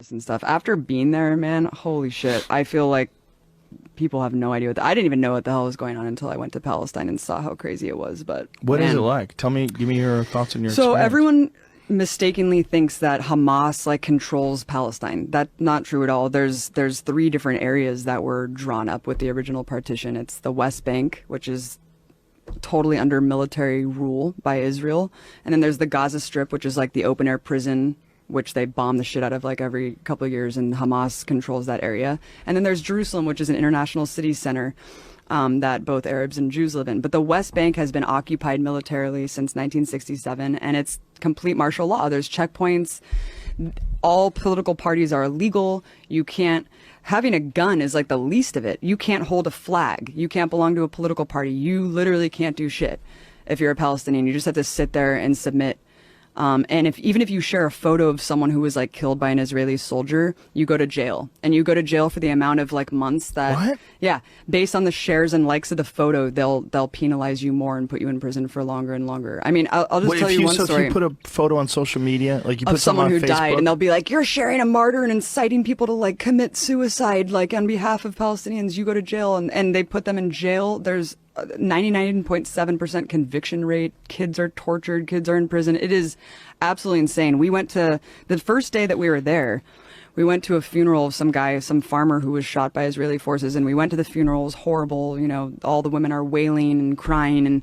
protests and stuff. After being there, man, holy shit. I feel like people have no idea I didn't even know what the hell was going on until I went to Palestine and saw how crazy it was. But what is it like? Give me your thoughts and your So experience. Everyone mistakenly thinks that Hamas like controls Palestine. That's not true at all. There's 3 different areas that were drawn up with the original partition. It's the West Bank, which is totally under military rule by Israel, and then there's the Gaza Strip, which is like the open air prison, which they bomb the shit out of like every couple of years, and Hamas controls that area. And then there's Jerusalem, which is an international city center that both Arabs and Jews live in. But the West Bank has been occupied militarily since 1967, and it's complete martial law. There's checkpoints. All political parties are illegal. You can't. Having a gun is like the least of it. You can't hold a flag. You can't belong to a political party. You literally can't do shit if you're a Palestinian. You just have to sit there and submit. And even if you share a photo of someone who was like killed by an Israeli soldier, you go to jail, and you go to jail for the amount of like months that, what? Yeah, based on the shares and likes of the photo, they'll penalize you more and put you in prison for longer and longer. I mean, I'll just tell you one story. If you put a photo on social media, like you put of someone who on Facebook, died, and they'll be like, you're sharing a martyr and inciting people to like commit suicide, like on behalf of Palestinians, you go to jail, and they put them in jail. There's 99.7% conviction rate. Kids are tortured. Kids are in prison. It is absolutely insane. We went to the first day that we were there. We went to a funeral of some guy, some farmer who was shot by Israeli forces, and we went to the funeral. It was horrible. You know, all the women are wailing and crying. And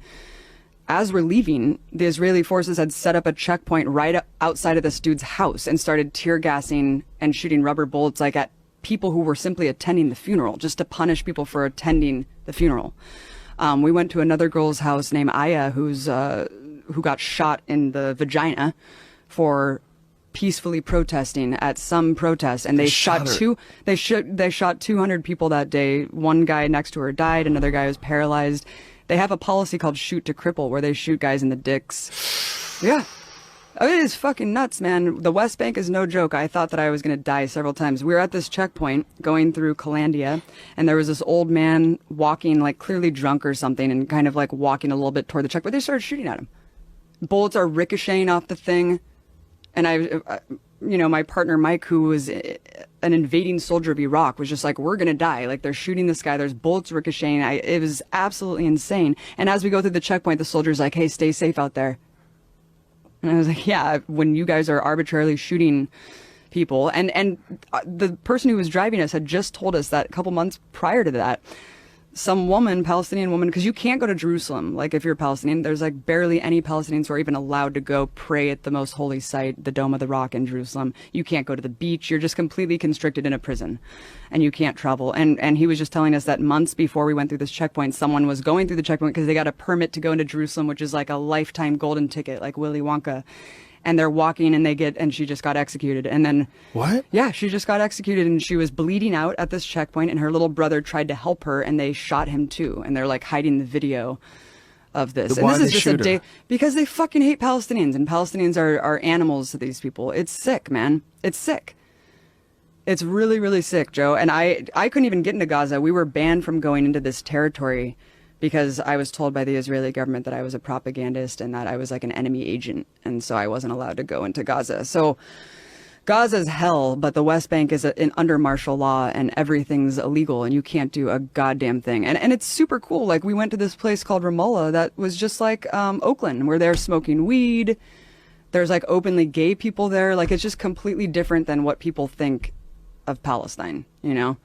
as we're leaving, the Israeli forces had set up a checkpoint right outside of this dude's house and started tear gassing and shooting rubber bullets like at people who were simply attending the funeral, just to punish people for attending the funeral. We went to another girl's house named Aya, who got shot in the vagina for peacefully protesting at some protest, and they shot 200 people that day. One guy next to her died. Another guy was paralyzed. They have a policy called shoot to cripple, where they shoot guys in the dicks. Yeah. Oh, it is fucking nuts, man. The West Bank is no joke. I thought that I was going to die several times. We were at this checkpoint going through Calandia, and there was this old man walking, like clearly drunk or something, and kind of like walking a little bit toward the checkpoint. They started shooting at him. Bullets are ricocheting off the thing. And my partner Mike, who was an invading soldier of Iraq, was just like, we're going to die. Like, they're shooting this guy. There's bullets ricocheting. It was absolutely insane. And as we go through the checkpoint, the soldier's like, hey, stay safe out there. And I was like, yeah, when you guys are arbitrarily shooting people. And the person who was driving us had just told us that a couple months prior to that, some woman, Palestinian woman, because you can't go to Jerusalem. Like, if you're a Palestinian, there's like barely any Palestinians who are even allowed to go pray at the most holy site, the Dome of the Rock in Jerusalem. You can't go to the beach. You're just completely constricted in a prison, and you can't travel. And he was just telling us that months before we went through this checkpoint, someone was going through the checkpoint because they got a permit to go into Jerusalem, which is like a lifetime golden ticket, like Willy Wonka. And they're walking, and she just got executed. And then what? Yeah, she just got executed, and she was bleeding out at this checkpoint, and her little brother tried to help her, and they shot him too. And they're like hiding the video of this. Why and this did is just they a shoot day her? because they fucking hate Palestinians, and Palestinians are animals to these people. It's sick, man. It's sick. It's really, really sick, Joe. And I couldn't even get into Gaza. We were banned from going into this territory because I was told by the Israeli government that I was a propagandist and that I was like an enemy agent. And so I wasn't allowed to go into Gaza. So Gaza's hell, but the West Bank is under martial law, and everything's illegal, and you can't do a goddamn thing. And it's super cool. Like, we went to this place called Ramallah that was just like Oakland, where they're smoking weed. There's like openly gay people there. Like, it's just completely different than what people think of Palestine, you know?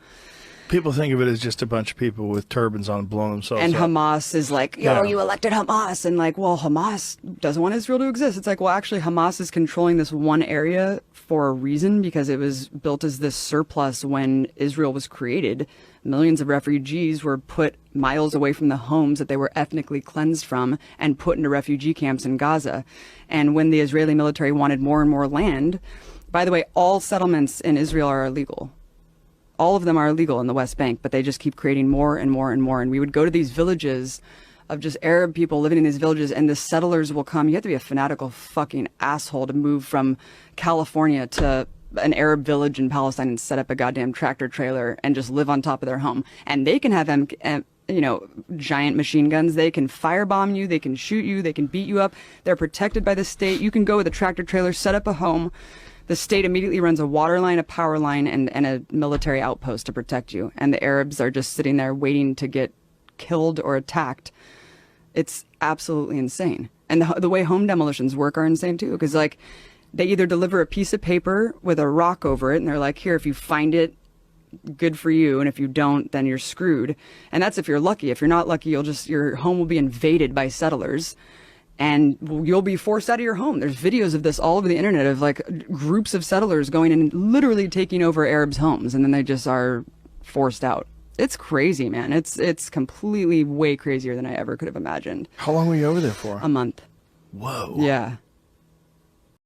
People think of it as just a bunch of people with turbans on blowing themselves and up. Hamas is like, yo, you elected Hamas. And like, well, Hamas doesn't want Israel to exist. It's like, well, actually, Hamas is controlling this one area for a reason, because it was built as this surplus when Israel was created. Millions of refugees were put miles away from the homes that they were ethnically cleansed from and put into refugee camps in Gaza. And when the Israeli military wanted more and more land, by the way, all settlements in Israel are illegal. All of them are illegal in the West Bank, but they just keep creating more and more and more. And we would go to these villages of just Arab people living in these villages, and the settlers will come. You have to be a fanatical fucking asshole to move from California to an Arab village in Palestine and set up a goddamn tractor trailer and just live on top of their home. And they can have giant machine guns. They can firebomb you. They can shoot you. They can beat you up. They're protected by the state. You can go with a tractor trailer, set up a home. The state immediately runs a water line, a power line, and a military outpost to protect you. And the Arabs are just sitting there waiting to get killed or attacked. It's absolutely insane. And the way home demolitions work are insane too, because like they either deliver a piece of paper with a rock over it, and they're like, here, if you find it, good for you, and if you don't, then you're screwed. And that's if you're lucky. If you're not lucky, your home will be invaded by settlers, and you'll be forced out of your home. There's videos of this all over the internet of like groups of settlers going and literally taking over Arabs' homes, and then they just are forced out. It's crazy, man. It's completely way crazier than I ever could have imagined. How long were you over there for? A month. Whoa. Yeah.